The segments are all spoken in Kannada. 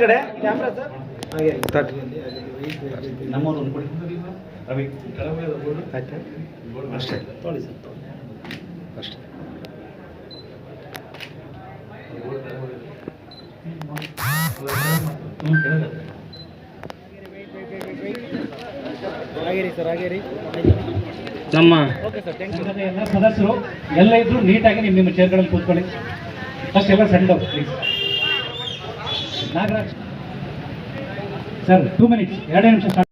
ಕಡೆ ಕ್ಯಾಮ್ರಾ ಸರ್ ಹಾಗೆ ನಮ್ಮೂರು ಒಂದು ಕೊಡಿ ರವಿ ಆಯ್ತಾ ಅಷ್ಟೇ ತೊಳಿ ಸರ್ ಅಷ್ಟೇ ಹಾಗೇರಿ ಸರ್ ಹಾಗೇರಿ ನಮ್ಮ ಎಲ್ಲ ಸದಸ್ಯರು ಎಲ್ಲ ಇದ್ರು ನೀಟಾಗಿ ನಿಮ್ಮ ಚೇರ್ಗಳಲ್ಲಿ ಕೂತ್ಕೊಳ್ಳಿ ಫಸ್ಟ್ ಎಲ್ಲ send out please. Nagaraj sir 2 minutes 2 ನಿಮಿಷ ಸ್ಟಾರ್ಟ್.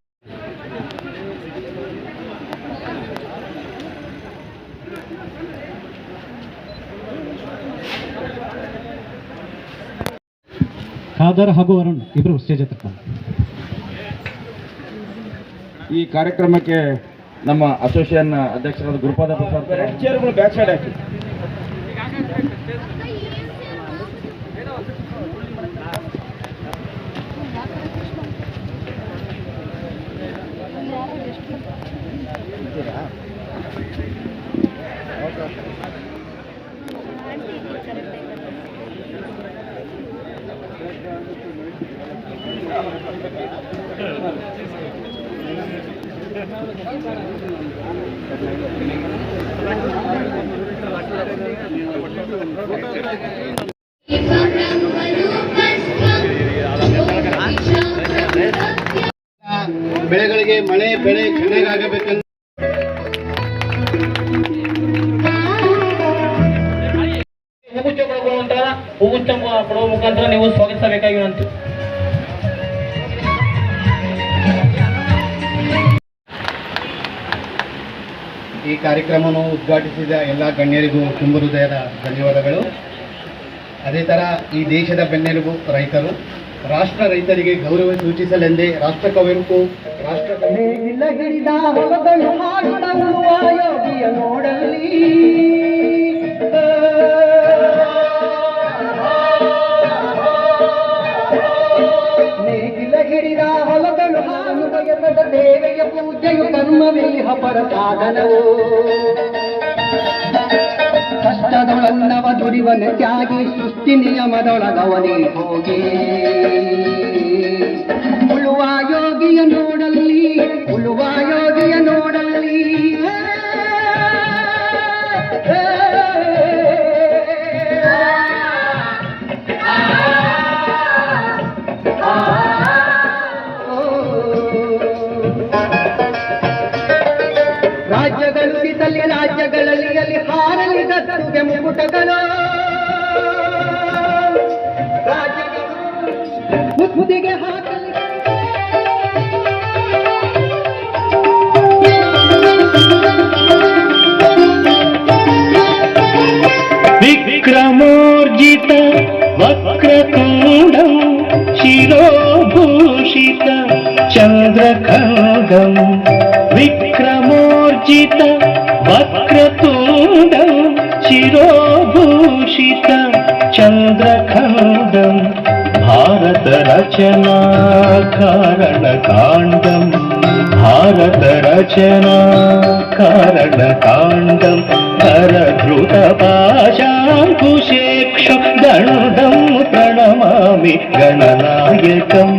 ಖಾದರ್ ಹಾಗೂ ಅರುಣ್ ಇಬ್ರು ಸ್ಟೇಜ್ ಹತ್ರ. ಈ ಕಾರ್ಯಕ್ರಮಕ್ಕೆ ನಮ್ಮ ಅಸೋಸಿಯೇಷನ್ ಅಧ್ಯಕ್ಷರಾದ ಗುರುಪಾದ ಪ್ರಸಾದ್ ಚೇರ್ಗಳು ಬ್ಯಾಕ್ ಸೈಡ್ ಹಾಕಿ. ಬೆಳೆಗಳಿಗೆ ಮಳೆ ಬೆಳೆ ಚೆನ್ನಾಗಾಗಬೇಕಂತ ಹೂಗುಚ್ಛ ಕೊಡುವ ಮುಖಾಂತರ ನೀವು ಸ್ವಾಗತಿಸಬೇಕಾಗಿರುವಂತೆ. ಈ ಕಾರ್ಯಕ್ರಮವನ್ನು ಉದ್ಘಾಟಿಸಿದ ಎಲ್ಲ ಗಣ್ಯರಿಗೂ ತುಂಬ ಹೃದಯದ ಧನ್ಯವಾದಗಳು. ಅದೇ ಥರ ಈ ದೇಶದ ಬೆನ್ನೆಲುಬು ರೈತರು. ರಾಷ್ಟ್ರ ರೈತರಿಗೆ ಗೌರವ ಸೂಚಿಸಲೆಂದೇ ರಾಷ್ಟ್ರ ಕವಿಗೂ ರಾಷ್ಟ್ರಕವಿ ಹಿಡಿದ ಹೊಲಗಳು ಹಾಡುವ ಯೋಗಿಯ ನೋಡಲಿ ನೇಗಿಲ ಹಿಡಿದ ಹೊಲಗಳು ಹಾಡುವ ಎನ್ನದ ದೇವೆಯ ಪೂಜೆಯು ಕರ್ಮವಿಹ ಪರ ಸಾಧನವು ಕಷ್ಟದೊಳನ್ನವ ದುಡಿವನ ತ್ಯಾಗಿ ಸೃಷ್ಟಿ ನಿಯಮದೊಳಗವನೇ ಹೋಗಿ ಉಳುವ ಯೋಗಿಯ ನೋಡಲ್ಲಿ ಉಳುವ ಯೋಗಿಯ ನೋಡಲ್ಲಿ ರಾಜ್ಯಗಳು ಬಿಸಲಿ ರಾಜ್ಯಗಳಲ್ಲಿ ಅಲ್ಲಿ ಹಾರಲಿ ಗತ್ತುಗೆ ಮುಕುಟಗಳು ರಾಜ್ಯಗಳು ಮುದಿಗೆ ಹಾಕಲಿ ವಿಕ್ರಮೋರ್ಜಿತ ವಕ್ರತುಂಡಂ ಶಿರೋಭೂಷಿತ ಚಂದ್ರಖಂಡಂ ವಿಕ್ರಮೋರ್ಜಿತ ವಕ್ರತುಂಡಂ ಶಿರೋಭೂಷಿತ ಚಂದ್ರಖಂಡಂ ಭಾರತ ರಚನಾ ಕಾರಣ ಕಾಂಡಂ ಭಾರತ ರಚನಾ ಕಾರಣ ಕಾಂಡಂ ಕರಧೃತ ಪಾಶಾಂಕುಶೇಕ್ಷ ದಂಡಂ ಪ್ರಣಮಾಮಿ ಗಣನಾಯಕಂ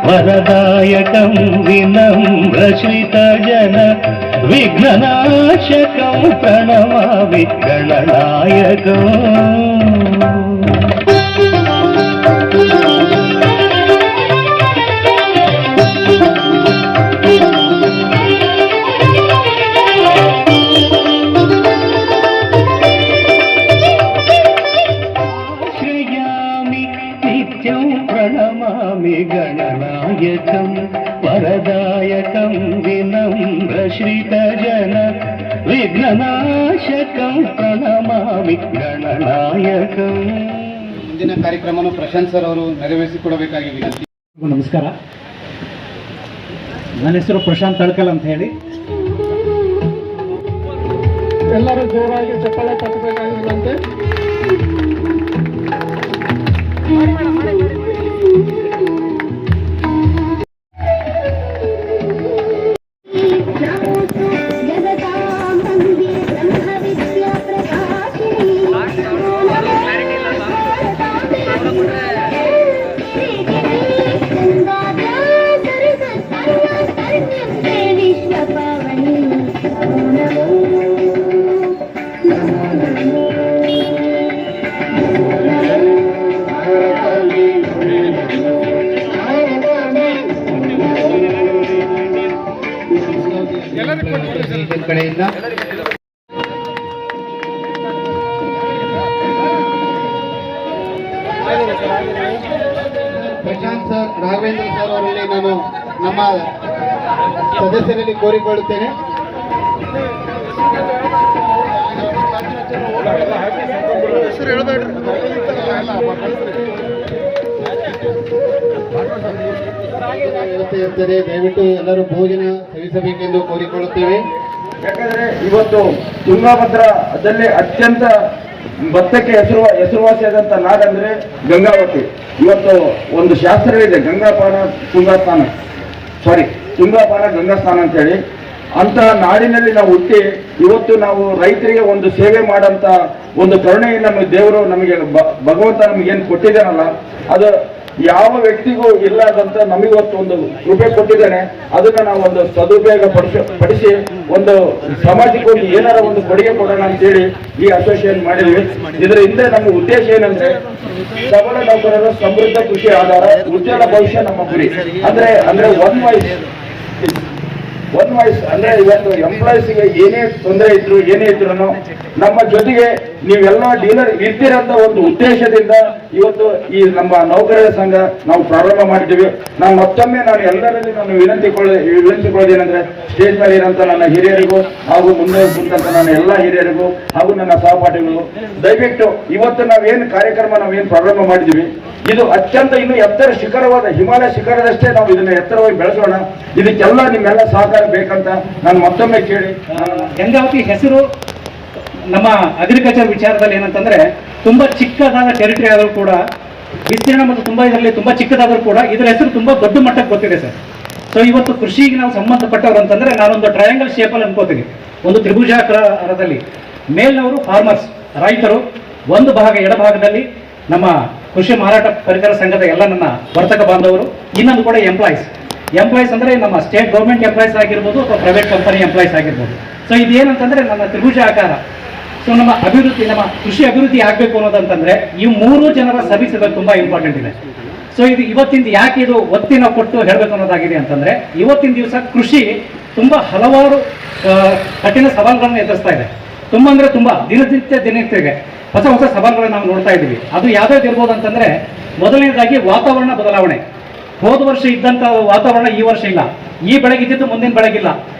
ವರದಾಯಕಂ ವಿನಮ್ರಶ್ರಿತ ಜನ ವಿಘ್ನನಾಶಕಂ ಪ್ರಣಮಾಮಿ ಗಣನಾಯಕಂ. ಪ್ರಣಮಾಮಿ ಗಣನಾಯಕಂ ವರದಾಯಕಂ ವಿನಮ್ರಶ್ರಿತ ಜನ ವಿಘ್ನನಾಶಕಂ ಪ್ರಣಮಾಮಿ ಗಣನಾಯಕಂ. ಮುಂದಿನ ಕಾರ್ಯಕ್ರಮವನ್ನು ಪ್ರಶಾಂತ್ ಸರ್ ಅವರು ನೆರವೇರಿಸಿಕೊಡಬೇಕಾಗಿ ವಿನಂತಿ. ನಮಸ್ಕಾರ, ನನ್ನ ಹೆಸರು ಪ್ರಶಾಂತ್ ತಳಕಲ್ ಅಂತ ಹೇಳಿ. ಎಲ್ಲರೂ ಜೋರಾಗಿ ಚಪ್ಪಾಳೆ ತಟ್ಟಬೇಕಾಗಿರುವಂತೆ. Thank you. ಕಡೆಯಿಂದ. ಪ್ರಶಾಂತ್ ಸರ್, ರಾಘವೇಂದ್ರ ಸರ್ ಅವರಲ್ಲಿ ನಾನು ನಮ್ಮ ಸದಸ್ಯರಲ್ಲಿ ಕೋರಿಕೊಳ್ಳುತ್ತೇನೆ. ವ್ಯವಸ್ಥೆ ಇರ್ತದೆ, ದಯವಿಟ್ಟು ಎಲ್ಲರೂ ಭೋಜನ ಸೇವಿಸಬೇಕೆಂದು ಕೋರಿಕೊಳ್ಳುತ್ತೇವೆ. ಯಾಕಂದ್ರೆ ಇವತ್ತು ತುಂಗಭದ್ರದಲ್ಲಿ ಅತ್ಯಂತ ಭತ್ತಕ್ಕೆ ಹೆಸರುವಾಸಿಯಾದಂಥ ನಾಡಂದ್ರೆ ಗಂಗಾವತಿ. ಇವತ್ತು ಒಂದು ಶಾಸ್ತ್ರವಿದೆ, ತುಂಗಾಪಾನ ಗಂಗಾಸ್ನಾನ ಅಂತೇಳಿ. ಅಂತ ನಾಡಿನಲ್ಲಿ ನಾವು ಹುಟ್ಟಿ ಇವತ್ತು ನಾವು ರೈತರಿಗೆ ಒಂದು ಸೇವೆ ಮಾಡಂತ ಒಂದು ಕರುಣೆಯನ್ನು ನಮ್ಮ ದೇವರು ನಮಗೆ ಭಗವಂತ ನಮಗೇನು ಕೊಟ್ಟಿದ್ದಾನಲ್ಲ, ಅದು ಯಾವ ವ್ಯಕ್ತಿಗೂ ಇಲ್ಲದಂತ ನಮಗಿವತ್ತು ಒಂದು ಕೃಪೆ ಕೊಟ್ಟಿದ್ದಾನೆ. ಅದನ್ನ ನಾವು ಒಂದು ಸದುಪಯೋಗ ಪಡಿಸಿ ಒಂದು ಸಮಾಜಕ್ಕೆ ಒಂದು ಏನಾರ ಒಂದು ಕೊಡುಗೆ ಕೊಡೋಣ ಅಂತೇಳಿ ಈ ಅಸೋಸಿಯೇಷನ್ ಮಾಡಿದ್ವಿ. ಇದರ ಹಿಂದೆ ನಮ್ಮ ಉದ್ದೇಶ ಏನಂದ್ರೆ ಸಬಲ ನೌಕರರ ಸಮೃದ್ಧ ಕೃಷಿ ಆಧಾರ, ಉಜ್ವಲ ಭವಿಷ್ಯ ನಮ್ಮ ಗುರಿ. ಅಂದ್ರೆ ಒನ್ ವಾಯ್ಸ್ ಅಂದ್ರೆ ಇವತ್ತು ಎಂಪ್ಲಾಯೀಸ್ಗೆ ಏನೇ ತೊಂದರೆ ಇದ್ರು ಏನೇ ಇದ್ರು ನಮ್ಮ ಜೊತೆಗೆ ನೀವೆಲ್ಲ ಡೀಲರ್ ಇರ್ತೀರಂತ ಒಂದು ಉದ್ದೇಶದಿಂದ ಇವತ್ತು ಈ ನಮ್ಮ ನೌಕರರ ಸಂಘ ನಾವು ಪ್ರಾರಂಭ ಮಾಡಿದ್ದೀವಿ. ಮತ್ತೊಮ್ಮೆ ಎಲ್ಲರಲ್ಲಿ ವಿನಂತಿಕೊಳ್ಳೋದೇನೆಂದ್ರೆ ಸ್ಟೇಜ್ ಮೇಲೆ ಇರೋಂಥ ನನ್ನ ಹಿರಿಯರಿಗೂ ಹಾಗೂ ಮುಂದೆ ಕುಂತಂತ ನನ್ನ ಎಲ್ಲ ಹಿರಿಯರಿಗೂ ಹಾಗೂ ನನ್ನ ಸಹಪಾಠಿಗಳು, ದಯವಿಟ್ಟು ಇವತ್ತು ನಾವೇನು ಕಾರ್ಯಕ್ರಮ ಪ್ರಾರಂಭ ಮಾಡಿದ್ದೀವಿ ಇದು ಅತ್ಯಂತ ಇನ್ನು ಎತ್ತರ ಶಿಖರವಾದ ಹಿಮಾಲಯ ಶಿಖರದಷ್ಟೇ ನಾವು ಇದನ್ನ ಎತ್ತರವಾಗಿ ಬೆಳೆಸೋಣ. ಇದಕ್ಕೆಲ್ಲ ನಿಮ್ಮೆಲ್ಲ ಸಹಕಾರ ಬೇಕಂತ ನಾನು ಮತ್ತೊಮ್ಮೆ ಕೇಳಿ. ಗಂಗಾವತಿ ಹೆಸರು ನಮ್ಮ ಅಗ್ರಿಕಲ್ಚರ್ ವಿಚಾರದಲ್ಲಿ ಏನಂತಂದ್ರೆ ತುಂಬಾ ಚಿಕ್ಕದಾದ ಟೆರಿಟರಿ ಆದರೂ ಕೂಡ, ವಿಸ್ತೀರ್ಣ ಮತ್ತು ಇದರಲ್ಲಿ ತುಂಬಾ ಚಿಕ್ಕದಾದರೂ ಕೂಡ ಇದರ ಹೆಸರು ತುಂಬಾ ದೊಡ್ಡ ಮಟ್ಟಕ್ಕೆ ಗೊತ್ತಿದೆ ಸರ್. ಸೊ ಇವತ್ತು ಕೃಷಿಗೆ ನಾವು ಸಂಬಂಧಪಟ್ಟವರು ಅಂತಂದ್ರೆ ನಾನೊಂದು ಟ್ರಯಾಂಗಲ್ ಶೇಪಲ್ಲಿ ಅನ್ಕೋತೀನಿ. ಒಂದು ತ್ರಿಭುಜಾಕಾರದಲ್ಲಿ ಮೇಲ್ನವರು ಫಾರ್ಮರ್ಸ್ ರೈತರು, ಒಂದು ಭಾಗ ಎಡಭಾಗದಲ್ಲಿ ನಮ್ಮ ಕೃಷಿ ಮಾರಾಟ ಪರಿಕರ ಸಂಘದ ಎಲ್ಲ ನನ್ನ ವರ್ತಕ ಬಾಂಧವರು, ಇನ್ನೊಂದು ಕೂಡ ಎಂಪ್ಲಾಯೀಸ್ ಅಂದ್ರೆ ನಮ್ಮ ಸ್ಟೇಟ್ ಗೌರ್ಮೆಂಟ್ ಎಂಪ್ಲಾಯೀಸ್ ಆಗಿರ್ಬೋದು ಅಥವಾ ಪ್ರೈವೇಟ್ ಕಂಪನಿ ಎಂಪ್ಲಾಯೀಸ್ ಆಗಿರ್ಬೋದು. ಸೊ ಇದೇನಂತಂದ್ರೆ ನನ್ನ ತ್ರಿಭುಜ ಆಕಾರ. ಸೊ ನಮ್ಮ ಕೃಷಿ ಅಭಿವೃದ್ಧಿ ಆಗಬೇಕು ಅನ್ನೋದಂತಂದ್ರೆ ಈ 3 ಜನರ ಸರ್ವಿಸ್ ಇದು ತುಂಬಾ ಇಂಪಾರ್ಟೆಂಟ್ ಇದೆ. ಸೊ ಇದು ಇವತ್ತಿಂದ ಯಾಕೆ ಇದು ಒತ್ತಿ ನಾವು ಕೊಟ್ಟು ಹೇಳಬೇಕು ಅನ್ನೋದಾಗಿದೆ ಅಂತಂದ್ರೆ, ಇವತ್ತಿನ ದಿವಸ ಕೃಷಿ ತುಂಬಾ ಹಲವಾರು ಕಠಿಣ ಸವಾಲುಗಳನ್ನು ಎದುರಿಸ್ತಾ ಇದೆ. ತುಂಬಾ ದಿನನಿತ್ಯಗೆ ಹೊಸ ಸವಾಲುಗಳನ್ನು ನಾವು ನೋಡ್ತಾ ಇದ್ದೀವಿ. ಅದು ಯಾವ್ಯಾವ್ದು ಇರ್ಬೋದು ಅಂತಂದ್ರೆ, ಮೊದಲನೇದಾಗಿ ವಾತಾವರಣ ಬದಲಾವಣೆ. ಹೋದ ವರ್ಷ ಇದ್ದಂಥ ವಾತಾವರಣ ಈ ವರ್ಷ ಇಲ್ಲ, ಈ ಬೆಳಗಿದ್ದು ಮುಂದಿನ ಬೆಳಗಿಲ್ಲ.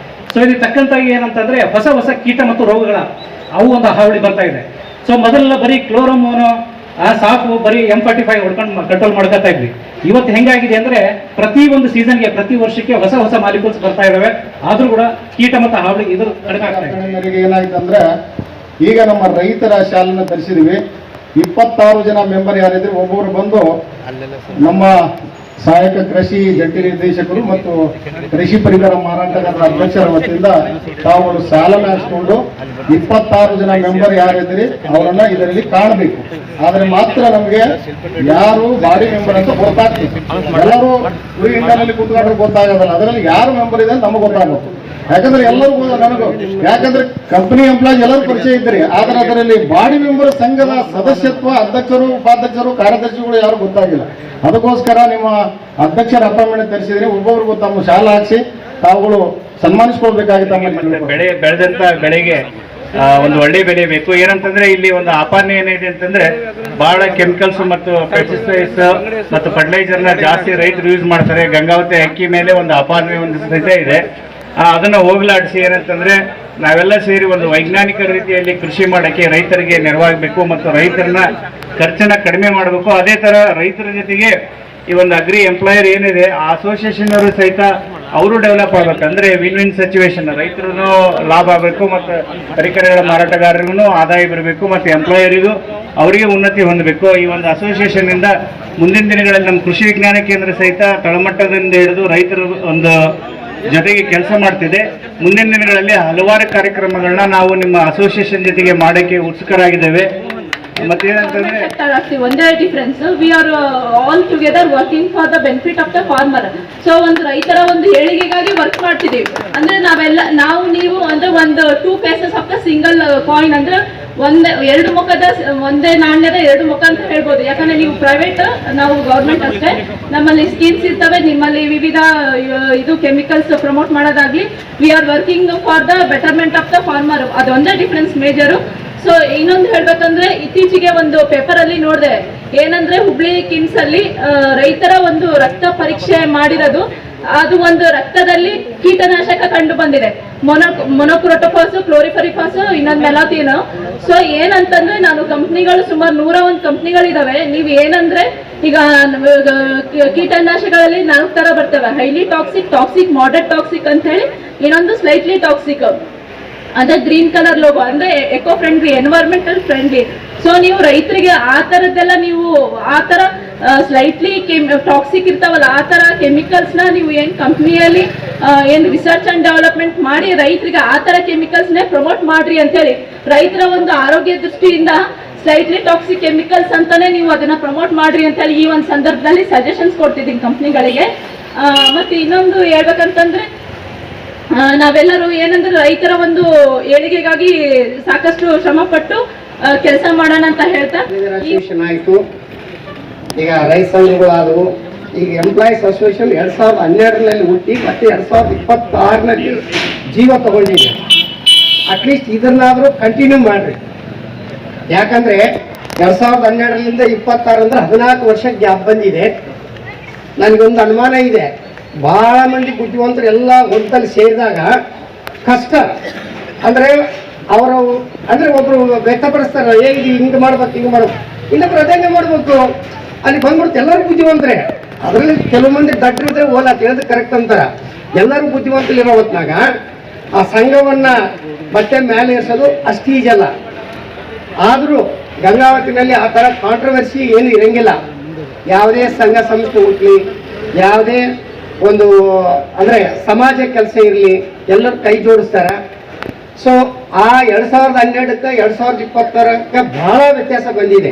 ಸೊ ಇದಕ್ಕೆ ತಕ್ಕಂತಾಗಿ ಏನಂತಂದ್ರೆ ಹೊಸ ಕೀಟ ಮತ್ತು ರೋಗಗಳ ಅವು ಒಂದು ಹಾವಳಿ ಬರ್ತಾ ಇದೆ. ಸೊ ಮೊದಲೆಲ್ಲ ಬರೀ ಕ್ಲೋರೋಮೋನೋ ಸಾಫು ಬರೀ M45 ಹೊಡ್ಕೊಂಡು ಕಂಟ್ರೋಲ್ ಮಾಡ್ಕೊತಾ ಇದ್ವಿ. ಇವತ್ತು ಹೆಂಗಾಗಿದೆ ಅಂದ್ರೆ ಪ್ರತಿ ಒಂದು ಸೀಸನ್ಗೆ ಪ್ರತಿ ವರ್ಷಕ್ಕೆ ಹೊಸ ಮಾಲಿಕ್ಯೂಲ್ಸ್ ಬರ್ತಾ ಇದಾವೆ. ಆದ್ರೂ ಕೂಡ ಕೀಟ ಮತ್ತು ಹಾವಳಿ ಇದು ಕಡಿಮೆ ಆಗ್ತಾ ಇದೆ. ಏನಾಯ್ತು ಅಂದ್ರೆ, ಈಗ ನಮ್ಮ ರೈತರ ಶಾಲೆನ ತರಿಸಿದ್ವಿ. 26 ಜನ ಮೆಂಬರ್ ಯಾರಿದ್ರು ಒಬ್ಬೊಬ್ರು ಬಂದು ನಮ್ಮ ಸಹಾಯಕ ಕೃಷಿ ಜಂಟಿ ನಿರ್ದೇಶಕರು ಮತ್ತು ಕೃಷಿ ಪರಿಕರ ಮಾರಾಟಗಾರರ ಅಧ್ಯಕ್ಷರ ವತಿಯಿಂದ ತಾವುಗಳು ಸಾಲನ ಹಚ್ಕೊಂಡು 26 ಜನ ಮೆಂಬರ್ ಯಾರಿದ್ರಿ ಅವರನ್ನ ಇದರಲ್ಲಿ ಕಾಣಬೇಕು. ಆದ್ರೆ ಮಾತ್ರ ನಮಗೆ ಯಾರು ಬಾಡಿ ಮೆಂಬರ್ ಅಂತ ಗೊತ್ತಾಗ್ತದೆ. ಎಲ್ಲರೂ ಇಂಟರ್ನಲ್ಲಿ ಕೂತ್ಕೊಂಡ್ರೆ ಗೊತ್ತಾಗೋದಲ್ಲ, ಅದರಲ್ಲಿ ಯಾರು ಮೆಂಬರ್ ಇದೆ ಅಂತ ನಮಗೆ ಗೊತ್ತಾಗಬೇಕು. ಯಾಕಂದ್ರೆ ಎಲ್ಲರೂ ಯಾಕಂದ್ರೆ ಕಂಪನಿ ಎಂಪ್ಲಾಯೀಸ್ ಎಲ್ಲರೂ ಪರಿಚಯ ಇದ್ರಿ, ಆದ್ರೆ ಅದರಲ್ಲಿ ಬಾಡಿ ಮೆಂಬರ್ ಸಂಘದ ಸದಸ್ಯತ್ವ ಅಧ್ಯಕ್ಷರು ಉಪಾಧ್ಯಕ್ಷರು ಕಾರ್ಯದರ್ಶಿಗಳು ಯಾರು ಗೊತ್ತಾಗಿಲ್ಲ. ಅದಕ್ಕೋಸ್ಕರ ನಿಮ್ಮ ಅಧ್ಯಕ್ಷರ ಅಪಾಯಿಂಟ್ಮೆಂಟ್ ತರಿಸಿದ್ರೆ ಒಬ್ಬೊಬ್ರಿಗೂ ತಮ್ಮ ಶಾಲೆ ಹಾಕಿಸಿ ತಾವುಗಳು ಸನ್ಮಾನಿಸ್ಕೊಳ್ಬೇಕಾಗಿತ್ತು. ಬೆಳೆದಂತ ಬೆಳೆಗೆ ಒಂದು ಒಳ್ಳೆ ಬೆಲೆ ಬೇಕು. ಏನಂತಂದ್ರೆ ಇಲ್ಲಿ ಒಂದು ಆಪಾದನೆ ಏನಿದೆ ಅಂತಂದ್ರೆ ಬಹಳ ಕೆಮಿಕಲ್ಸ್ ಮತ್ತು ಪೆಸ್ಟಿಸೈಡ್ಸ್ ಮತ್ತು ಫರ್ಟಿಲೈಸರ್ನ ಜಾಸ್ತಿ ರೈತರು ಯೂಸ್ ಮಾಡ್ತಾರೆ. ಗಂಗಾವತಿ ಅಕ್ಕಿ ಮೇಲೆ ಒಂದು ಆಪಾದನೆ ಒಂದು ಸಹಿತ ಇದೆ. ಅದನ್ನು ಹೋಗಲಾಡಿಸಿ ಏನಂತಂದ್ರೆ ನಾವೆಲ್ಲ ಸೇರಿ ಒಂದು ವೈಜ್ಞಾನಿಕ ರೀತಿಯಲ್ಲಿ ಕೃಷಿ ಮಾಡೋಕ್ಕೆ ರೈತರಿಗೆ ನೆರವಾಗಬೇಕು ಮತ್ತು ರೈತರನ್ನ ಖರ್ಚನ್ನ ಕಡಿಮೆ ಮಾಡಬೇಕು. ಅದೇ ಥರ ರೈತರ ಜೊತೆಗೆ ಈ ಒಂದು ಅಗ್ರಿ ಎಂಪ್ಲಾಯರ್ ಏನಿದೆ ಆ ಅಸೋಸಿಯೇಷನ್ ಅವರು ಸಹಿತ ಅವರು ಡೆವಲಪ್ ಆಗಬೇಕು. ಅಂದರೆ ವಿನ್ ಸಿಚುವೇಶನ್, ರೈತರು ಲಾಭ ಆಗಬೇಕು ಮತ್ತು ಪರಿಕರಗಳ ಮಾರಾಟಗಾರರಿಗೂ ಆದಾಯ ಬರಬೇಕು ಮತ್ತು ಎಂಪ್ಲಾಯರಿಗೂ ಅವರಿಗೆ ಉನ್ನತಿ ಹೊಂದಬೇಕು. ಈ ಒಂದು ಅಸೋಸಿಯೇಷನ್ನಿಂದ ಮುಂದಿನ ದಿನಗಳಲ್ಲಿ ನಮ್ಮ ಕೃಷಿ ವಿಜ್ಞಾನ ಕೇಂದ್ರ ಸಹಿತ ತಳಮಟ್ಟದಿಂದ ಹಿಡಿದು ರೈತರ ಒಂದು ಜೊತೆಗೆ ಕೆಲಸ ಮಾಡ್ತಿದೆ. ಮುಂದಿನ ದಿನಗಳಲ್ಲಿ ಹಲವಾರು ಕಾರ್ಯಕ್ರಮಗಳನ್ನ ನಾವು ನಿಮ್ಮ ಅಸೋಸಿಯೇಷನ್ ಜೊತೆಗೆ ಮಾಡೋಕ್ಕೆ ಉತ್ಸುಕರಾಗಿದ್ದೇವೆ. ಒಂದೇ difference, we are all together working for the benefit of the farmer. So ಒಂದು ರೈತರ ಒಂದು ಏಳಿಗೆಗಾಗಿ ವರ್ಕ್ ಮಾಡ್ತಿದ್ದೀವಿ. ಅಂದ್ರೆ ನಾವು ನೀವು ಅಂದ್ರೆ ಒಂದು 2 faces of the single coin. ಅಂದ್ರೆ ಒಂದೇ ನಾಣ್ಯದ ಎರಡು ಮುಖ ಅಂತ ಹೇಳ್ಬೋದು. ಯಾಕಂದ್ರೆ ನೀವು ಪ್ರೈವೇಟ್, ನಾವು ಗೌರ್ಮೆಂಟ್ ಅಷ್ಟೇ. ನಮ್ಮಲ್ಲಿ ಸ್ಕೀಮ್ಸ್ ಇರ್ತವೆ, ನಿಮ್ಮಲ್ಲಿ ವಿವಿಧ ಇದು ಕೆಮಿಕಲ್ಸ್ ಪ್ರಮೋಟ್ ಮಾಡೋದಾಗ್ಲಿ, we are working for the betterment of the farmer. ಅದೊಂದೇ ಡಿಫ್ರೆನ್ಸ್ ಮೇಜರು. ಸೊ ಇನ್ನೊಂದು ಹೇಳ್ಬೇಕಂದ್ರೆ, ಇತ್ತೀಚೆಗೆ ಒಂದು ಪೇಪರ್ ಅಲ್ಲಿ ನೋಡಿದೆ, ಏನಂದ್ರೆ ಹುಬ್ಳಿ ಕಿಮ್ಸ್ ಅಲ್ಲಿ ರೈತರ ಒಂದು ರಕ್ತ ಪರೀಕ್ಷೆ ಮಾಡಿರೋದು, ಅದು ಒಂದು ರಕ್ತದಲ್ಲಿ ಕೀಟನಾಶಕ ಕಂಡು ಬಂದಿದೆ, ಮೊನೊಕ್ರೋಟೋಫಾಸ್, ಕ್ಲೋರಿಫರಿಫಾಸ್, ಇನ್ನೊಂದು ಮೆಲಾಥಿನ್. ಸೊ ಏನಂತಂದ್ರೆ, ನಾನು ಕಂಪ್ನಿಗಳು ಸುಮಾರು 101 ಕಂಪ್ನಿಗಳಿದಾವೆ. ನೀವು ಏನಂದ್ರೆ ಈಗ ಕೀಟನಾಶಕಗಳಲ್ಲಿ 4 ತರ ಬರ್ತವೆ: highly toxic, toxic, moderate toxic ಅಂತ ಹೇಳಿ, ಇನ್ನೊಂದು ಸ್ಲೈಟ್ಲಿ ಟಾಕ್ಸಿಕ್. ಅದೇ ಗ್ರೀನ್ ಕಲರ್ ಲೋಗೋ ಅಂದ್ರೆ eco friendly, environmental friendly. So ನೀವು ರೈತರಿಗೆ ಆ ತರದ್ದೆಲ್ಲ, ನೀವು ಆ ತರ ಸ್ಲೈಟ್ಲಿ ಟಾಕ್ಸಿಕ್ ಇರ್ತಾವಲ್ಲ, ಆ ತರ ಕೆಮಿಕಲ್ಸ್ ನ ನೀವು ಏನ್ ಕಂಪ್ನಿಯಲ್ಲಿ ಏನ್ ರಿಸರ್ಚ್ ಅಂಡ್ ಡೆವಲಪ್ಮೆಂಟ್ ಮಾಡಿ ರೈತರಿಗೆ ಆ ತರ ಕೆಮಿಕಲ್ಸ್ ನೇ ಪ್ರಮೋಟ್ ಮಾಡ್ರಿ ಅಂತ ಹೇಳಿ, ರೈತರ ಒಂದು ಆರೋಗ್ಯ ದೃಷ್ಟಿಯಿಂದ ಸ್ಲೈಟ್ಲಿ ಟಾಕ್ಸಿಕ್ ಕೆಮಿಕಲ್ಸ್ ಅಂತಾನೆ ನೀವು ಅದನ್ನ ಪ್ರಮೋಟ್ ಮಾಡ್ರಿ ಅಂತ ಹೇಳಿ ಈ ಒಂದು ಸಂದರ್ಭದಲ್ಲಿ ಸಜೆಷನ್ಸ್ ಕೊಡ್ತಿದ್ದೀನಿ ಕಂಪ್ನಿಗಳಿಗೆ. ಮತ್ತೆ ಇನ್ನೊಂದು ಹೇಳ್ಬೇಕಂತಂದ್ರೆ, ನಾವೆಲ್ಲರೂ ಏನಂದ್ರೆ ರೈತರ ಒಂದು ಏಳಿಗೆಗಾಗಿ ಸಾಕಷ್ಟು ಶ್ರಮ ಪಟ್ಟು ಕೆಲಸ ಮಾಡೋಣ ಅಂತ ಹೇಳ್ತಾ, ಆಯಿತು. ಈಗ ರೈತ ಸಂಘಗಳಾದವು. ಈಗ ಎಂಪ್ಲಾಯೀಸ್ ಅಸೋಸಿಯೇಷನ್ 2012ರಲ್ಲಿ ಹುಟ್ಟಿ ಮತ್ತೆ 2026ನಲ್ಲಿ ಜೀವ ತಗೊಂಡಿದೆ. ಅಟ್ಲೀಸ್ಟ್ ಇದನ್ನಾದರೂ ಕಂಟಿನ್ಯೂ ಮಾಡ್ರಿ. ಯಾಕಂದ್ರೆ 2012ರಿಂದ 26 ಅಂದ್ರೆ 14 ವರ್ಷ ಗ್ಯಾಪ್ ಬಂದಿದೆ. ನನಗೊಂದು ಅನುಮಾನ ಇದೆ, ಬಹಳ ಮಂದಿ ಬುದ್ಧಿವಂತರು ಎಲ್ಲ ಒಂದಲ್ಲಿ ಸೇರಿದಾಗ ಕಷ್ಟ ಅಂದ್ರೆ ಅವರು ಅಂದ್ರೆ ಒಬ್ರು ವ್ಯಕ್ತಪಡಿಸ್ತಾರೆ, ಹೇಗೆ ಹಿಂಗೆ ಮಾಡ್ಬೇಕು, ಹಿಂಗೆ ಮಾಡ್ಬೇಕು, ಇನ್ನೊಬ್ರು ಅದೇನೆ ಮಾಡ್ಬೇಕು. ಅಲ್ಲಿ ಬಂದ್ಬಿಡ್ತು ಎಲ್ಲರೂ ಬುದ್ಧಿವಂತರೇ. ಅದರಲ್ಲಿ ಕೆಲವು ಮಂದಿ ದಡ್ರಿದ್ರೆ ಓಲಾ ತಿಳಿದು ಕರೆಕ್ಟ್ ಅಂತಾರ. ಎಲ್ಲರೂ ಬುದ್ಧಿವಂತರಿರೋ ಹೊತ್ನಾಗ ಆ ಸಂಘವನ್ನ ಮತ್ತೆ ಮೇಲೆ ಏರ್ಸೋದು ಅಷ್ಟು ಈಜಲ್ಲ. ಆದರೂ ಗಂಗಾವತಿನಲ್ಲಿ ಆ ಥರ ಕಾಂಟ್ರವರ್ಸಿ ಏನು ಇರಂಗಿಲ್ಲ. ಯಾವುದೇ ಸಂಘ ಸಂಸ್ಥೆ ಹುಟ್ಲಿ, ಯಾವುದೇ ಒಂದು ಅಂದರೆ ಸಮಾಜ ಕೆಲಸ ಇರಲಿ, ಎಲ್ಲರೂ ಕೈ ಜೋಡಿಸ್ತಾರೆ. ಸೊ ಆ 2012ಕ್ಕೆ 2020ಕ್ಕೆ ಬಹಳ ವ್ಯತ್ಯಾಸ ಬಂದಿದೆ.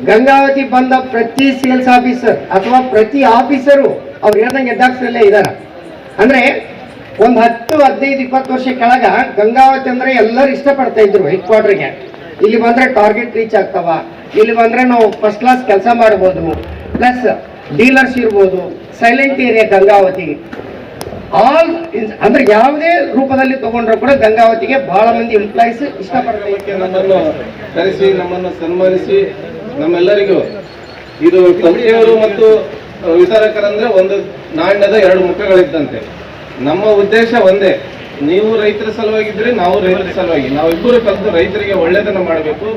ಗಂಗಾವತಿ ಬಂದ ಪ್ರತಿ ಸೇಲ್ಸ್ ಆಫೀಸರ್ ಅಥವಾ ಪ್ರತಿ ಆಫೀಸರು ಅವ್ರು ಹೇಳ್ದಂಗೆ ಎದ್ದಾಕ್ಸಲ್ಲೇ ಇದ್ದಾರೆ. ಅಂದರೆ ಒಂದು 10, 15, 20 ವರ್ಷ ಕೆಳಗ ಗಂಗಾವತಿ ಅಂದರೆ ಎಲ್ಲರೂ ಇಷ್ಟಪಡ್ತಾ ಇದ್ರು ಹೆಡ್ ಕ್ವಾರ್ಟರ್ಗೆ. ಇಲ್ಲಿ ಬಂದರೆ ಟಾರ್ಗೆಟ್ ರೀಚ್ ಆಗ್ತಾವ, ಇಲ್ಲಿ ಬಂದರೆ ನಾವು ಫಸ್ಟ್ ಕ್ಲಾಸ್ ಕೆಲಸ ಮಾಡ್ಬೋದು, ಪ್ಲಸ್ ಡೀಲರ್ಸ್ ಇರ್ಬೋದು, ಸೈಲೆಂಟ್ ಏರಿಯಾ ಗಂಗಾವತಿ. ಆಲ್ ಅಂದ್ರೆ ಯಾವುದೇ ರೂಪದಲ್ಲಿ ತಗೊಂಡ್ರು ಕೂಡ ಗಂಗಾವತಿಗೆ ಬಹಳ ಮಂದಿ ಎಂಪ್ಲಾಯೀಸ್ ಇಷ್ಟಪಡ್ತಾರೆ. ನಮ್ಮನ್ನು ಕರೆಸಿ, ನಮ್ಮನ್ನು ಸನ್ಮಾನಿಸಿ, ನಮ್ಮೆಲ್ಲರಿಗೂ ಇದು ಕಂಪನಿಯವರು ಮತ್ತು ವಿತರಕರಂದ್ರೆ ಒಂದು ನಾಣ್ಯದ 2 ಮುಖಗಳಿದ್ದಂತೆ. ನಮ್ಮ ಉದ್ದೇಶ ಒಂದೇ, ನೀವು ರೈತರ ಸಲುವಾಗಿದ್ರೆ ನಾವು ರೈತರ ಸಲುವಾಗಿ, ನಾವಿಬ್ಬರು ಕಲಿತು ರೈತರಿಗೆ ಒಳ್ಳೆಯದನ್ನು ಮಾಡಬೇಕು.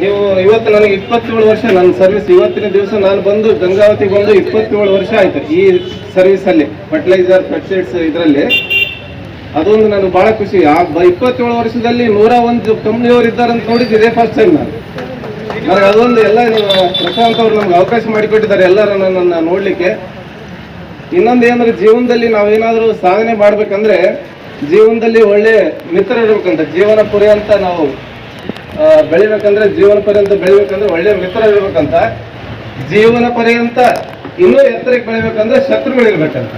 ನೀವು ಇವತ್ತು ನನಗೆ 27 ವರ್ಷ ನನ್ನ ಸರ್ವಿಸ್, ಇವತ್ತಿನ ದಿವಸ ನಾನು ಬಂದು ಗಂಗಾವತಿಗೆ ಬಂದು 27 ವರ್ಷ ಆಯ್ತು ಈ ಸರ್ವಿಸಲ್ಲಿ, ಫರ್ಟಿಲೈಸರ್, ಪೆಸ್ಟಿಸೈಡ್ಸ್ ಇದರಲ್ಲಿ. ಅದೊಂದು ನನಗೆ ಬಹಳ ಖುಷಿ. ಆ 27 ವರ್ಷದಲ್ಲಿ 101 ಕಂಪ್ನಿಯವರು ಇದ್ದಾರಂತ ನೋಡಿದ್ದು ಇದೇ ಫಸ್ಟ್ ಟೈಮ್ ನನಗೆ ಅದೊಂದು. ಎಲ್ಲ ನೀವು ಪ್ರಶಾಂತ್ ಅವರು ನಮ್ಗೆ ಅವಕಾಶ ಮಾಡಿಕೊಟ್ಟಿದ್ದಾರೆ ಎಲ್ಲರೂ ನನ್ನ ನೋಡ್ಲಿಕ್ಕೆ. ಇನ್ನೊಂದು ಏನಂದ್ರೆ, ಜೀವನದಲ್ಲಿ ನಾವೇನಾದ್ರೂ ಸಾಧನೆ ಮಾಡ್ಬೇಕಂದ್ರೆ ಜೀವನದಲ್ಲಿ ಒಳ್ಳೆ ಮಿತ್ರ ಇರ್ಬೇಕಂತ. ಜೀವನ ಪರ್ಯಂತ ನಾವು ಬೆಳಿಬೇಕಂದ್ರೆ, ಜೀವನ ಪರ್ಯಂತ ಬೆಳಿಬೇಕಂದ್ರೆ ಒಳ್ಳೆ ಮಿತ್ರ ಇರ್ಬೇಕಂತ. ಜೀವನ ಪರ್ಯಂತ ಇನ್ನೂ ಎತ್ತರಕ್ಕೆ ಬೆಳಿಬೇಕಂದ್ರೆ ಶತ್ರುಗಳಿರ್ಬೇಕಂತ.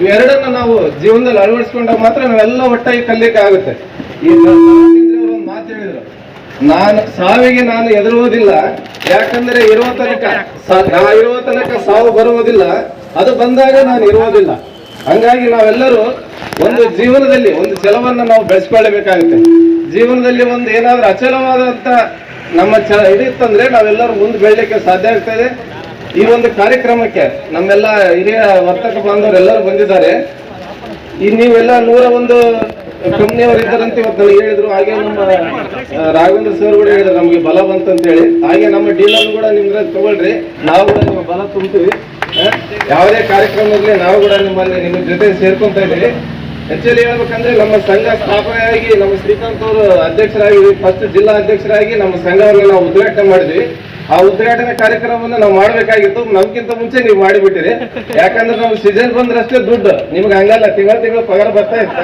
ಇವೆರಡನ್ನ ನಾವು ಜೀವನದಲ್ಲಿ ಅಳವಡಿಸ್ಕೊಂಡಾಗ ಮಾತ್ರ ನಾವೆಲ್ಲ ಒಟ್ಟಾಗಿ ಕಲಿಯಕ್ಕೆ ಆಗುತ್ತೆ. ಈ ಒಂದು ಮಾತು ಹೇಳಿದ್ರು, ಸಾವಿಗೆ ನಾನು ಹೆದರುವುದಿಲ್ಲ, ಯಾಕಂದ್ರೆ ಇರುವ ತನಕ ಸಾವು ಬರುವುದಿಲ್ಲ, ಅದು ಬಂದಾಗ ನಾನು ಇರುವುದಿಲ್ಲ. ಹಂಗಾಗಿ ನಾವೆಲ್ಲರೂ ಒಂದು ಜೀವನದಲ್ಲಿ ಒಂದು ಛಲವನ್ನು ನಾವು ಬೆಳೆಸ್ಕೊಳ್ಳಬೇಕಾಗುತ್ತೆ. ಜೀವನದಲ್ಲಿ ಒಂದು ಏನಾದ್ರೂ ಅಚಲವಾದಂತ ನಮ್ಮ ಇದಿತ್ತಂದ್ರೆ ನಾವೆಲ್ಲರೂ ಮುಂದೆ ಬೆಳಲಿಕ್ಕೆ ಸಾಧ್ಯ ಆಗ್ತದೆ. ಈ ಒಂದು ಕಾರ್ಯಕ್ರಮಕ್ಕೆ ನಮ್ಮೆಲ್ಲ ಹಿರಿಯ ವರ್ತಕ ಬಾಂಧವರೆಲ್ಲರೂ ಬಂದಿದ್ದಾರೆ. ಈ ನೀವೆಲ್ಲ 101 ಕಂಪ್ನಿಯವರು ಇದ್ದಾರಂತ ಇವತ್ತು ನನಗೆ ಹೇಳಿದ್ರು. ಹಾಗೆ ನಮ್ಮ ರಾಘವೇಂದ್ರ ಸರ್ ಕೂಡ ಹೇಳಿದ್ರು ನಮಗೆ ಬಲ ಬಂತಂತ ಹೇಳಿ. ಹಾಗೆ ನಮ್ಮ ಡೀಲರ್ ಕೂಡ ನಿಮ್ಗೆ ತಗೊಳ್ರಿ, ನಾವು ಕೂಡ ನಿಮ್ಮ ಬಲ ತುಂಬ್ತೀವಿ. ಯಾವುದೇ ಕಾರ್ಯಕ್ರಮ ಇರಲಿ ನಾವು ಕೂಡ ನಿಮ್ಮ ಜೊತೆ ಸೇರ್ಕೊಂತ ಇದ್ದೀವಿ. ಆಕ್ಚುಲಿ ಹೇಳ್ಬೇಕಂದ್ರೆ ನಮ್ಮ ಸಂಘ ಸ್ಥಾಪನೆಯಾಗಿ ನಮ್ಮ ಶ್ರೀಕಾಂತ್ ಅವರು ಅಧ್ಯಕ್ಷರಾಗಿ, ಫಸ್ಟ್ ಜಿಲ್ಲಾ ಅಧ್ಯಕ್ಷರಾಗಿ ನಮ್ಮ ಸಂಘವನ್ನು ನಾವು ಉದ್ಘಾಟನೆ ಮಾಡಿದ್ವಿ. ಆ ಉದ್ಘಾಟನೆ ಕಾರ್ಯಕ್ರಮವನ್ನು ನಾವು ಮಾಡಬೇಕಾಗಿತ್ತು. ನಮ್ಗಿಂತ ಮುಂಚೆ ನೀವು ಮಾಡಿಬಿಟ್ಟಿರಿ. ಯಾಕಂದ್ರೆ ನಾವು ಸೀಸನ್ ಬಂದ್ರಷ್ಟೇ ದುಡ್ಡು, ನಿಮ್ಗೆ ಹಂಗಲ್ಲ, ತಿಂಗಳು ಪಗಾರ ಬರ್ತಾ ಇತ್ತ.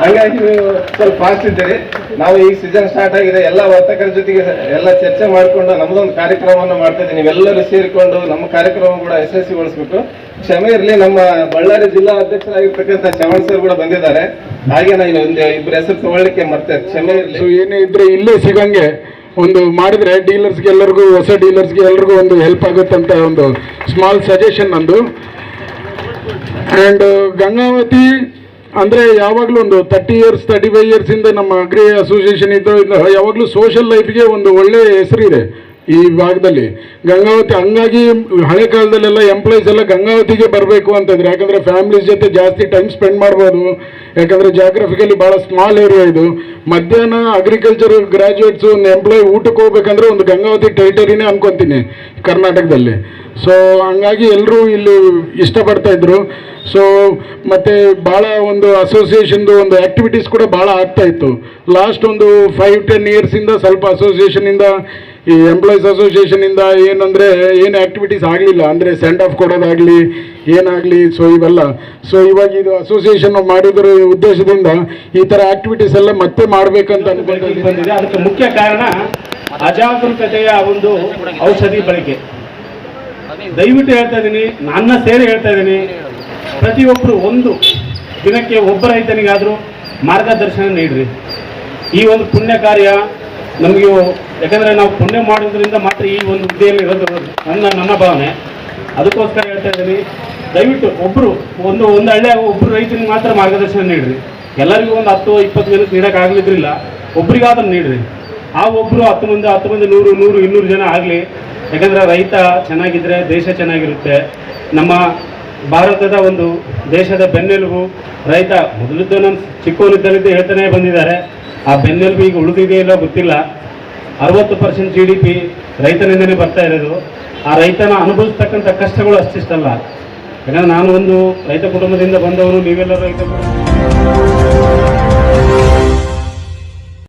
ಹಂಗಾಗಿ ನೀವು ಸ್ವಲ್ಪ ಫಾಸ್ಟ್ ಇದ್ದೀರಿ. ನಾವು ಈಗ ಸೀಸನ್ ಸ್ಟಾರ್ಟ್ ಆಗಿದೆ, ಎಲ್ಲ ವರ್ತಕರ ಜೊತೆಗೆ ಎಲ್ಲ ಚರ್ಚೆ ಮಾಡಿಕೊಂಡು ನಮ್ದೊಂದು ಕಾರ್ಯಕ್ರಮವನ್ನು ಮಾಡ್ತಾ ಇದ್ದೀವಿ. ನೀವೆಲ್ಲರೂ ಸೇರಿಕೊಂಡು ನಮ್ಮ ಕಾರ್ಯಕ್ರಮ ಕೂಡ ಯಶಸ್ವಿಗೊಳಿಸ್ಬೇಕು. ಕ್ಷಮೆ ಇರಲಿ, ನಮ್ಮ ಬಳ್ಳಾರಿ ಜಿಲ್ಲಾ ಅಧ್ಯಕ್ಷರಾಗಿರ್ತಕ್ಕಂಥ ಚವಣ್ ಸರ್ ಕೂಡ ಬಂದಿದ್ದಾರೆ. ಹಾಗೆ ನಾನು ಒಂದು ಇಬ್ಬರು ಹೆಸರು ತಗೊಳ್ಳಿಕ್ಕೆ ಮತ್ತೆ ಕ್ಷಮೆ ಇರಲಿ. ಏನೇ ಇದ್ರೆ ಇಲ್ಲೇ ಸಿಗಂಗೆ ಒಂದು ಮಾಡಿದ್ರೆ ಡೀಲರ್ಸ್ಗೆ ಎಲ್ಲರಿಗೂ, ಹೊಸ ಡೀಲರ್ಸ್ಗೆ ಎಲ್ರಿಗೂ ಒಂದು ಹೆಲ್ಪ್ ಆಗುತ್ತಂತ ಒಂದು ಸ್ಮಾಲ್ ಸಜೆಷನ್ ನಂದು. ಆ್ಯಂಡ್ ಗಂಗಾವತಿ ಅಂದರೆ ಯಾವಾಗಲೂ ಒಂದು 30 years 35 years ಇಂದ ನಮ್ಮ ಅಗ್ರಿ ಅಸೋಸಿಯೇಷನ್ ಇದ್ದು ಯಾವಾಗಲೂ ಸೋಷಿಯಲ್ ಲೈಫ್ಗೆ ಒಂದು ಒಳ್ಳೆಯ ಹೆಸರಿದೆ ಈ ಭಾಗದಲ್ಲಿ ಗಂಗಾವತಿ. ಹಂಗಾಗಿ ಹಳೆ ಕಾಲದಲ್ಲೆಲ್ಲ ಎಂಪ್ಲಾಯೀಸ್ ಎಲ್ಲ ಗಂಗಾವತಿಗೆ ಬರಬೇಕು ಅಂತಂದ್ರೆ, ಯಾಕಂದರೆ ಫ್ಯಾಮಿಲೀಸ್ ಜೊತೆ ಜಾಸ್ತಿ ಟೈಮ್ ಸ್ಪೆಂಡ್ ಮಾಡ್ಬೋದು. ಯಾಕಂದರೆ ಜಾಗ್ರಫಿಕಲಿ ಭಾಳ ಸ್ಮಾಲ್ ಏರಿಯಾ ಇದು. ಮಧ್ಯಾಹ್ನ ಅಗ್ರಿಕಲ್ಚರ್ ಗ್ರ್ಯಾಜುಯೇಟ್ಸು ಒಂದು ಎಂಪ್ಲಾಯ್ ಊಟಕ್ಕೆ ಹೋಗ್ಬೇಕಂದ್ರೆ ಒಂದು ಗಂಗಾವತಿ ಟೆರಿಟರಿನೇ ಅನ್ಕೊತೀನಿ ಕರ್ನಾಟಕದಲ್ಲಿ. ಸೊ ಹಂಗಾಗಿ ಎಲ್ಲರೂ ಇಲ್ಲಿ ಇಷ್ಟಪಡ್ತಾ ಇದ್ರು. ಸೊ ಮತ್ತು ಭಾಳ ಒಂದು ಅಸೋಸಿಯೇಷನ್ದು ಒಂದು ಆ್ಯಕ್ಟಿವಿಟೀಸ್ ಕೂಡ ಭಾಳ ಆಗ್ತಾ ಇತ್ತು. ಲಾಸ್ಟ್ ಒಂದು 5-10 yearsಯಿಂದ ಸ್ವಲ್ಪ ಅಸೋಸಿಯೇಷನಿಂದ, ಈ ಎಂಪ್ಲಾಯೀಸ್ ಅಸೋಸಿಯೇಷನಿಂದ ಏನಂದರೆ ಏನು ಆ್ಯಕ್ಟಿವಿಟೀಸ್ ಆಗಲಿಲ್ಲ, ಅಂದರೆ ಸೆಂಡ್ ಆಫ್ ಕೊಡೋದಾಗಲಿ ಏನಾಗಲಿ. ಸೊ ಇವೆಲ್ಲ ಇವಾಗ ಇದು ಅಸೋಸಿಯೇಷನ್ ಮಾಡಿದ್ರ ಉದ್ದೇಶದಿಂದ ಈ ಥರ ಆ್ಯಕ್ಟಿವಿಟೀಸ್ ಎಲ್ಲ ಮತ್ತೆ ಮಾಡಬೇಕಂತ ಅನ್ಕೊಂಡು ಬಂದಿದೆ. ಅದಕ್ಕೆ ಮುಖ್ಯ ಕಾರಣ ಅಜಾಗರೂಕತೆಯ ಒಂದು ಔಷಧಿ ಬಳಕೆ. ದಯವಿಟ್ಟು ಹೇಳ್ತಾ ಇದ್ದೀನಿ, ನನ್ನ ಸೇರಿ ಹೇಳ್ತಾ ಇದ್ದೀನಿ, ಪ್ರತಿಯೊಬ್ಬರು ಒಂದು ದಿನಕ್ಕೆ ಒಬ್ಬ ರೈತನಿಗಾದರೂ ಮಾರ್ಗದರ್ಶನ ನೀಡ್ರಿ. ಈ ಒಂದು ಪುಣ್ಯ ಕಾರ್ಯ ನಮಗೆ, ಯಾಕಂದರೆ ನಾವು ಪುಣ್ಯ ಮಾಡೋದ್ರಿಂದ ಮಾತ್ರ ಈ ಒಂದು ಹುದ್ದೆಯಲ್ಲಿ ಇರೋದು ನನ್ನ ಭಾವನೆ. ಅದಕ್ಕೋಸ್ಕರ ಹೇಳ್ತಾ ಇದ್ದೀನಿ, ದಯವಿಟ್ಟು ಒಂದು ಹಳ್ಳಿಯಾಗ ಒಬ್ಬರು ರೈತನಿಗೆ ಮಾತ್ರ ಮಾರ್ಗದರ್ಶನ ನೀಡ್ರಿ. ಎಲ್ಲರಿಗೂ ಒಂದು 10-20 ಜನಕ್ಕೆ ನೀಡೋಕ್ಕಾಗಲಿದ್ರಿಲ್ಲ, ಒಬ್ರಿಗಾದ್ರೂ ನೀಡ್ರಿ. ಆ ಒಬ್ಬರು 10 ಮಂದಿ 100 200 ಜನ ಆಗಲಿ. ಯಾಕಂದರೆ ರೈತ ಚೆನ್ನಾಗಿದ್ದರೆ ದೇಶ ಚೆನ್ನಾಗಿರುತ್ತೆ. ನಮ್ಮ ಭಾರತದ ಒಂದು ದೇಶದ ಬೆನ್ನೆಲುಬು ರೈತ. ಮೊದಲಿದ್ದು ನಮ್ಮ ಚಿಕ್ಕವನಿದ್ದಲ್ಲಿದ್ದು ಹೇಳ್ತಾನೆ ಬಂದಿದ್ದಾರೆ. ಆ ಬೆನ್ನೆಲುಬು ಈಗ ಉಳಿದಿದೆಯಲ್ಲೋ ಗೊತ್ತಿಲ್ಲ. 60% GDP ರೈತನಿಂದನೇ ಬರ್ತಾ ಇರೋದು. ಆ ರೈತನ ಅನುಭವಿಸ್ತಕ್ಕಂಥ ಕಷ್ಟಗಳು ಅಷ್ಟಿಷ್ಟಲ್ಲ. ಯಾಕಂದರೆ ನಾನು ಒಂದು ರೈತ ಕುಟುಂಬದಿಂದ ಬಂದವನು, ನೀವೆಲ್ಲರೂ ರೈತ